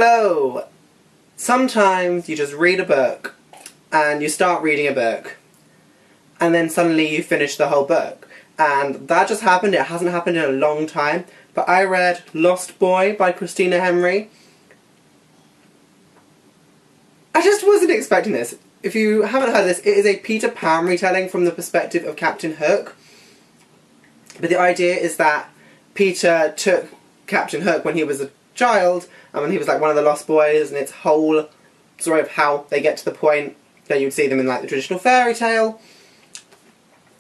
Hello! Sometimes you just read a book, and you start reading a book, and then suddenly you finish the whole book. And that just happened. It hasn't happened in a long time, but I read Lost Boy by Christina Henry. I just wasn't expecting this. If you haven't heard this, it is a Peter Pan retelling from the perspective of Captain Hook. But the idea is that Peter took Captain Hook when he was a child, and when he was like one of the Lost Boys, and it's whole story of how they get to the point that you'd see them in like the traditional fairy tale.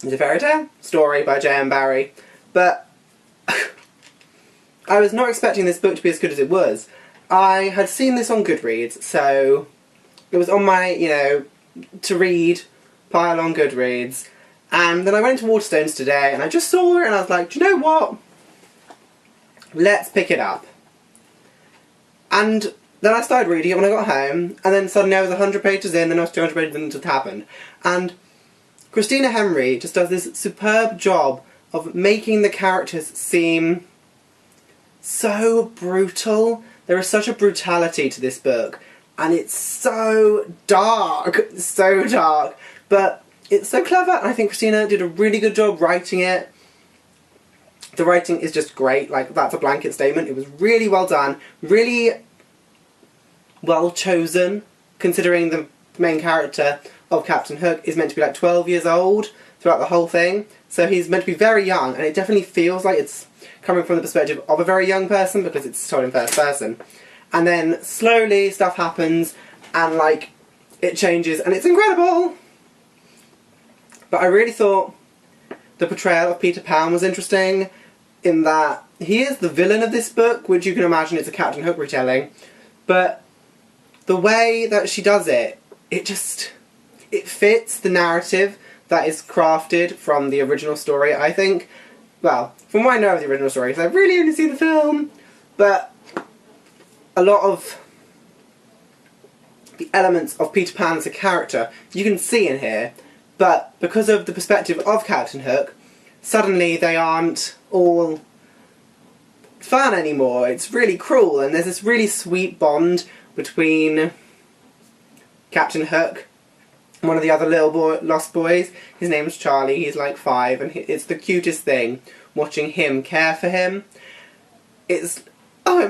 It's a fairy tale story by J.M. Barrie, but I was not expecting this book to be as good as it was. I had seen this on Goodreads, so it was on my, to read pile on Goodreads, and then I went into Waterstones today, and I just saw it, and I was like, do you know what? Let's pick it up. And then I started reading it when I got home, and then suddenly I was 100 pages in, then I was 200 pages in, and it just happened. And Christina Henry just does this superb job of making the characters seem so brutal. There is such a brutality to this book, and it's so dark, but it's so clever, and I think Christina did a really good job writing it. The writing is just great, like, that's a blanket statement. It was really well done, really well chosen, considering the main character of Captain Hook is meant to be like 12 years old throughout the whole thing. So he's meant to be very young, and it definitely feels like it's coming from the perspective of a very young person because it's told in first person. And then slowly stuff happens, and like, it changes, and it's incredible! But I really thought the portrayal of Peter Pan was interesting, in that he is the villain of this book, which you can imagine is a Captain Hook retelling, but the way that she does it, it fits the narrative that is crafted from the original story, I think. Well, from what I know of the original story, because I've really only seen the film, but a lot of the elements of Peter Pan as a character you can see in here, but because of the perspective of Captain Hook, suddenly they aren't all fun anymore. It's really cruel, and there's this really sweet bond between Captain Hook and one of the other Lost Boys. His name's Charlie, he's like 5, and it's the cutest thing watching him care for him. It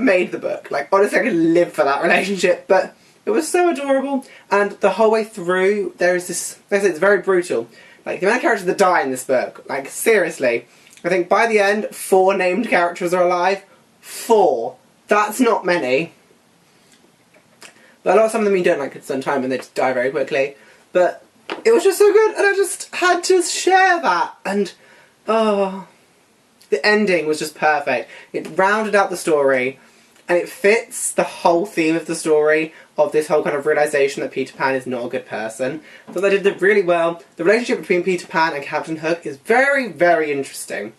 made the book. Like, honestly, I could live for that relationship, but it was so adorable, and the whole way through there is this, like I said, it's very brutal. Like, the amount of characters that die in this book, like, seriously. I think by the end, 4 named characters are alive. 4. That's not many. But some of them you don't like at some time and they just die very quickly. But it was just so good, and I just had to share that. And, the ending was just perfect. It rounded out the story, and it fits the whole theme of the story of this whole kind of realisation that Peter Pan is not a good person. So they did it really well. The relationship between Peter Pan and Captain Hook is very, very interesting.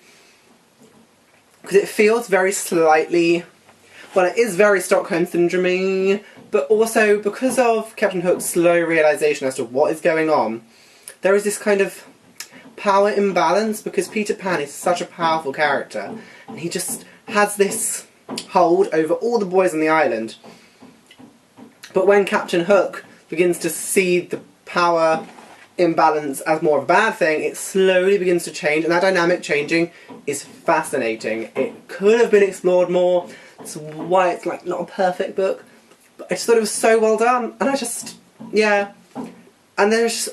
Because it feels very slightly, well, it is very Stockholm Syndrome-y, but also because of Captain Hook's slow realisation as to what is going on, there is this kind of power imbalance, because Peter Pan is such a powerful character, and he just has this hold over all the boys on the island. But when Captain Hook begins to see the power imbalance as more of a bad thing, it slowly begins to change, and that dynamic changing is fascinating. It could have been explored more. That's why it's like not a perfect book, but I just thought it was so well done, and and there's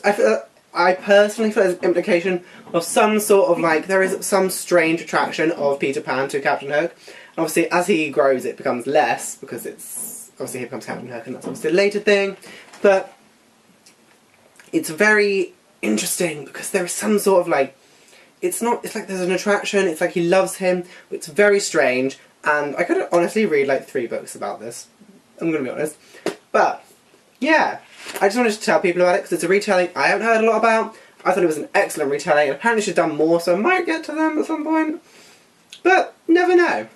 I personally feel there's an implication of some sort of like, there is some strange attraction of Peter Pan to Captain Hook. And obviously as he grows it becomes less, because it's obviously he becomes Captain Hook, and that's obviously a later thing, but it's very interesting because there is some sort of like, it's like there's an attraction, it's like he loves him, it's very strange, and I could honestly read like 3 books about this, I'm gonna be honest. But yeah, I just wanted to tell people about it because it's a retelling I haven't heard a lot about. I thought it was an excellent retelling, and apparently she's done more, so I might get to them at some point, but never know.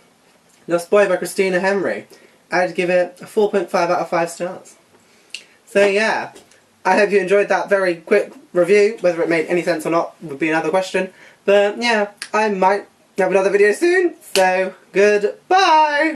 Lost Boy by Christina Henry. I'd give it a 4.5 out of 5 stars. So yeah, I hope you enjoyed that very quick review. Whether it made any sense or not would be another question. But yeah, I might have another video soon, so goodbye!